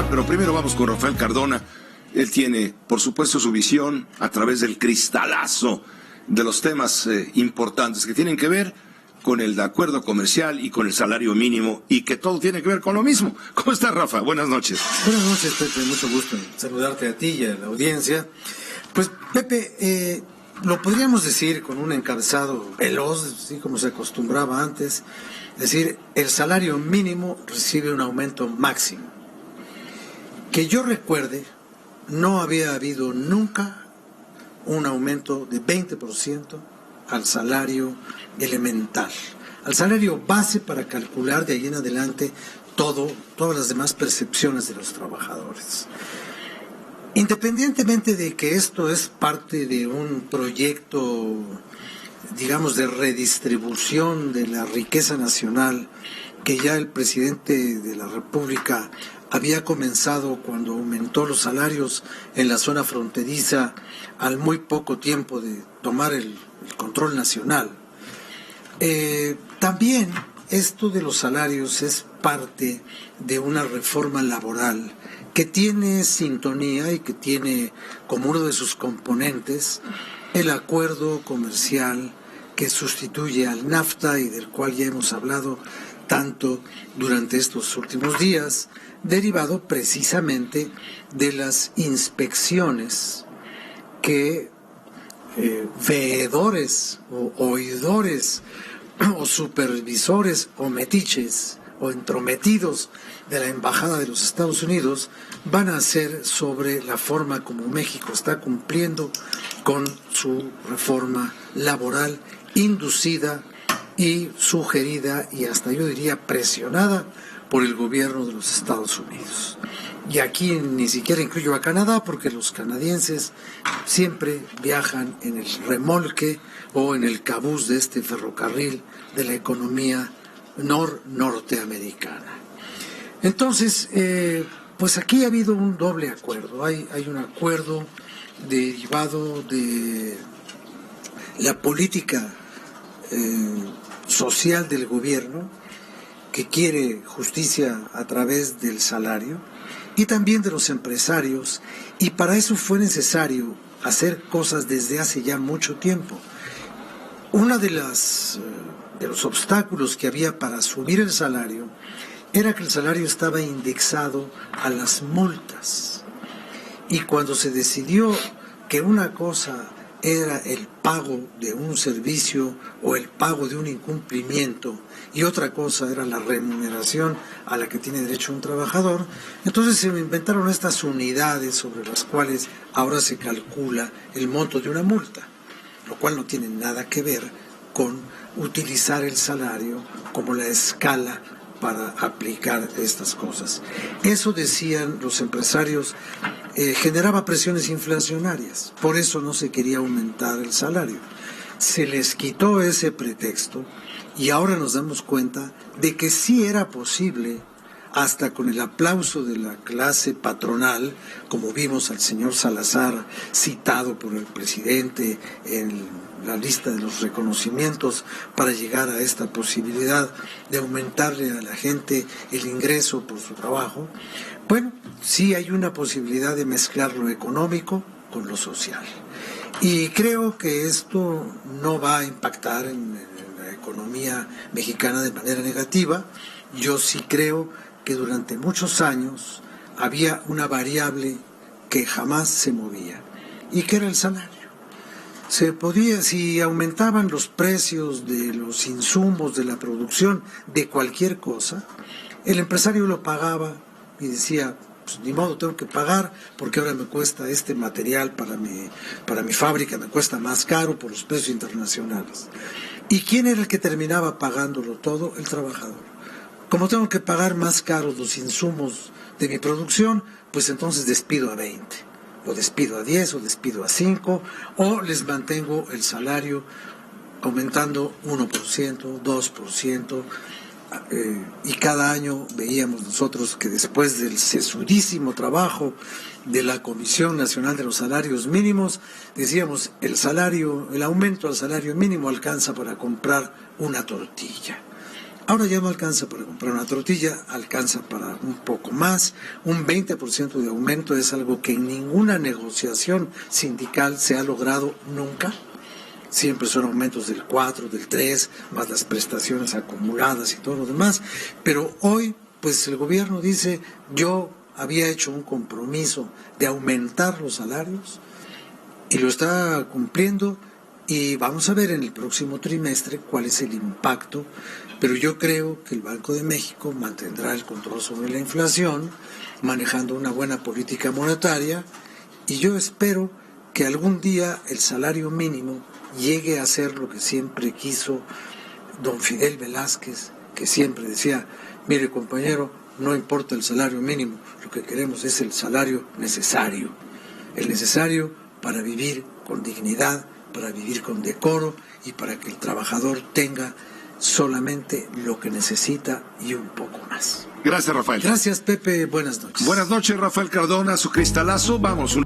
Pero primero vamos con Rafael Cardona. Él tiene, por supuesto, su visión a través del cristalazo de los temas importantes que tienen que ver con el acuerdo comercial y con el salario mínimo, y que todo tiene que ver con lo mismo. ¿Cómo estás, Rafa? Buenas noches. Buenas noches, Pepe. Mucho gusto en saludarte a ti y a la audiencia. Pues, Pepe, lo podríamos decir con un encabezado veloz, así como se acostumbraba antes, decir, el salario mínimo recibe un aumento máximo. Que yo recuerde, no había habido nunca un aumento de 20% al salario elemental, al salario base para calcular de ahí en adelante todas las demás percepciones de los trabajadores. Independientemente de que esto es parte de un proyecto, digamos, de redistribución de la riqueza nacional, que ya el presidente de la República había comenzado cuando aumentó los salarios en la zona fronteriza al muy poco tiempo de tomar el control nacional. También esto de los salarios es parte de una reforma laboral que tiene sintonía y que tiene como uno de sus componentes el acuerdo comercial que sustituye al NAFTA y del cual ya hemos hablado tanto durante estos últimos días, derivado precisamente de las inspecciones que veedores o oidores o supervisores o metiches o entrometidos de la Embajada de los Estados Unidos van a hacer sobre la forma como México está cumpliendo con su reforma laboral inducida y sugerida y hasta yo diría presionada por el gobierno de los Estados Unidos. Y aquí ni siquiera incluyo a Canadá porque los canadienses siempre viajan en el remolque o en el cabús de este ferrocarril de la economía norteamericana. Entonces, pues aquí ha habido un doble acuerdo. Hay un acuerdo derivado de la política social del gobierno que quiere justicia a través del salario y también de los empresarios, y para eso fue necesario hacer cosas desde hace ya mucho tiempo. Uno de los obstáculos que había para subir el salario era que el salario estaba indexado a las multas, y cuando se decidió que una cosa era el pago de un servicio o el pago de un incumplimiento y otra cosa era la remuneración a la que tiene derecho un trabajador, entonces se inventaron estas unidades sobre las cuales ahora se calcula el monto de una multa, lo cual no tiene nada que ver con utilizar el salario como la escala para aplicar estas cosas. Eso, decían los empresarios, generaba presiones inflacionarias, por eso no se quería aumentar el salario. Se les quitó ese pretexto y ahora nos damos cuenta de que sí era posible, hasta con el aplauso de la clase patronal, como vimos al señor Salazar citado por el presidente en la lista de los reconocimientos para llegar a esta posibilidad de aumentarle a la gente el ingreso por su trabajo. Bueno, sí hay una posibilidad de mezclar lo económico con lo social. Y creo que esto no va a impactar en la economía mexicana de manera negativa. Yo sí creo que durante muchos años había una variable que jamás se movía, y que era el salario. Se podía, si aumentaban los precios de los insumos de la producción de cualquier cosa, el empresario lo pagaba y decía, pues ni modo, tengo que pagar porque ahora me cuesta este material para mi fábrica, me cuesta más caro por los precios internacionales. ¿Y quién era el que terminaba pagándolo todo? El trabajador. Como tengo que pagar más caros los insumos de mi producción, pues entonces despido a 20. O despido a 10, o despido a 5, o les mantengo el salario aumentando 1%, 2%, y cada año veíamos nosotros que después del sesudísimo trabajo de la Comisión Nacional de los Salarios Mínimos, decíamos, el aumento al salario mínimo alcanza para comprar una tortilla. Ahora ya no alcanza para comprar una tortilla, alcanza para un poco más. Un 20% de aumento es algo que en ninguna negociación sindical se ha logrado nunca. Siempre son aumentos del 4, del 3, más las prestaciones acumuladas y todo lo demás. Pero hoy, pues el gobierno dice, yo había hecho un compromiso de aumentar los salarios y lo está cumpliendo. Y vamos a ver en el próximo trimestre cuál es el impacto, pero yo creo que el Banco de México mantendrá el control sobre la inflación, manejando una buena política monetaria, y yo espero que algún día el salario mínimo llegue a ser lo que siempre quiso don Fidel Velázquez, que siempre decía, mire compañero, no importa el salario mínimo, lo que queremos es el salario necesario, el necesario para vivir con dignidad, para vivir con decoro y para que el trabajador tenga solamente lo que necesita y un poco más. Gracias, Rafael. Gracias, Pepe. Buenas noches. Buenas noches, Rafael Cardona, su cristalazo. Vamos.